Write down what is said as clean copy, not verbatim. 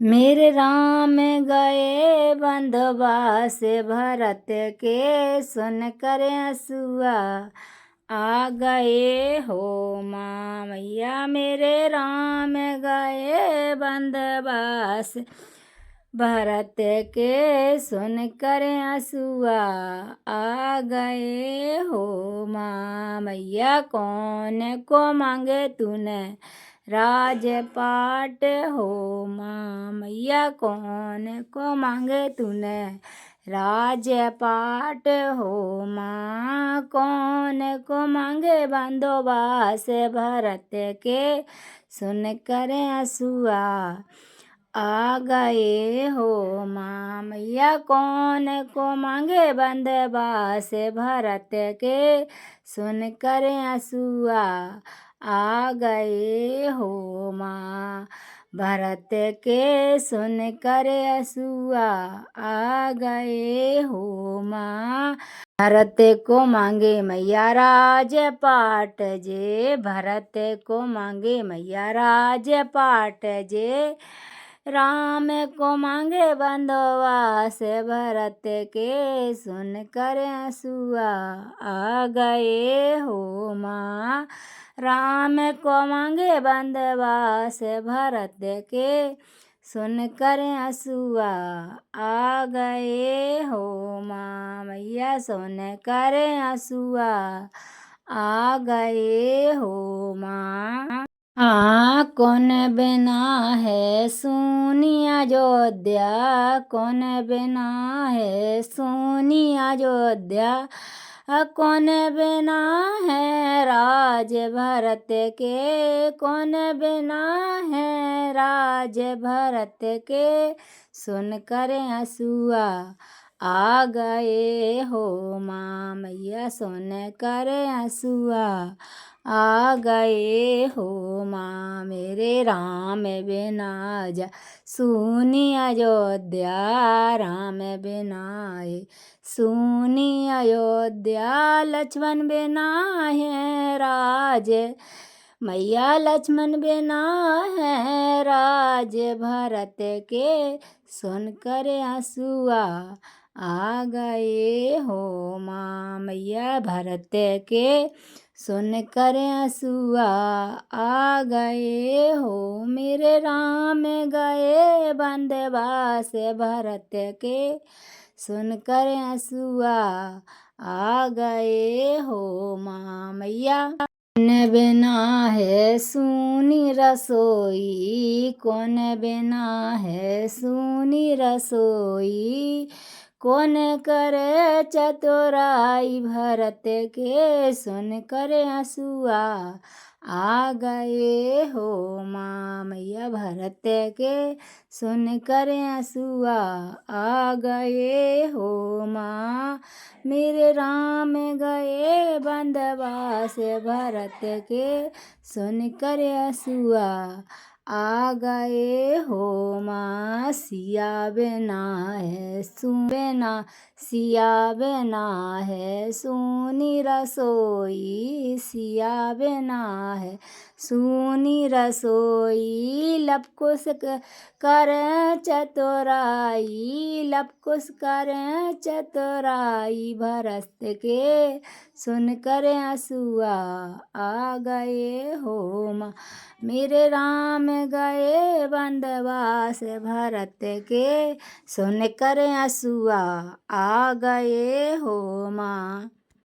मेरे राम गए बंधुवास भरत के सुन कर हँसुआ आ गए हो माँ मैया। मेरे राम गए बंधुवास भरत के सुन कर हँसुआ आ गए हो माँ मैया। कौन को मांगे तूने राजपाट हो माँ मैया। कौन को मांगे तूने राजपाट हो माँ। कौन को मांगे बंदोबस्त भरत के सुन कर हँसुआ आ गए हो माँ मैया। कौन को मांगे बंदोबस्त भरत के सुन कर हँसुआ आ गए हो माँ। भरत के सुन कर हँसुआ आ गए हो माँ। भरत को मांगे मैया राजपाट जे। भरत को मांगे मैया राजपाट जे। राम को मांगे बंधुवास भरत के सुन कर हँसुआ आ गए हो माँ। राम को मांगे बंधुवास भरत के सुन कर हँसुआ आ गए हो माँ मैया। सुन कर हँसुआ आ गए हो माँ। कौन बिना है सुनी अयोध्या। कौन बिना है सुनी अयोध्या। कौन बिना है राज भरत के। कौन बिना है राज भरत के सुन कर हँसुआ आ गए हो माँ मैया। सुन कर हँसुआ आ गए हो माँ। मेरे राम बिना जा सुनी अयोध्या। राम बिना है सुनी अयोध्या। लक्ष्मण बिना है राज मैया। लक्ष्मण बिना है राज भरत के सुन कर हँसुआ आ गए हो माँ मैया। भरत के सुन कर हँसुआ आ गए हो। मेरे राम गए बंधुवास भरत के सुन कर हँसुआ आ गए हो माँ मैया। कौन बिना है सुनी रसोई। कौन बिना है सुनी रसोई। कौन करे चतुराई भरत के सुन कर हँसुआ आ गए हो माँ मैया। भरत के सुन कर हँसुआ आ गए हो माँ। मेरे राम गए बंधुवास भरत के सुन कर हँसुआ आ गए हो माँ। सिया बिना है बिना सिया बिना है सुनी रसोई। सिया बिना है सुनी रसोई। लव कुश कर चतुराई। लव कुश कर चतुराई भरत के सुन कर हँसुआ आ गए हो माँ। मेरे राम गए बंधुवास भरत के सुन कर हँसुआ आ गए हो माँ।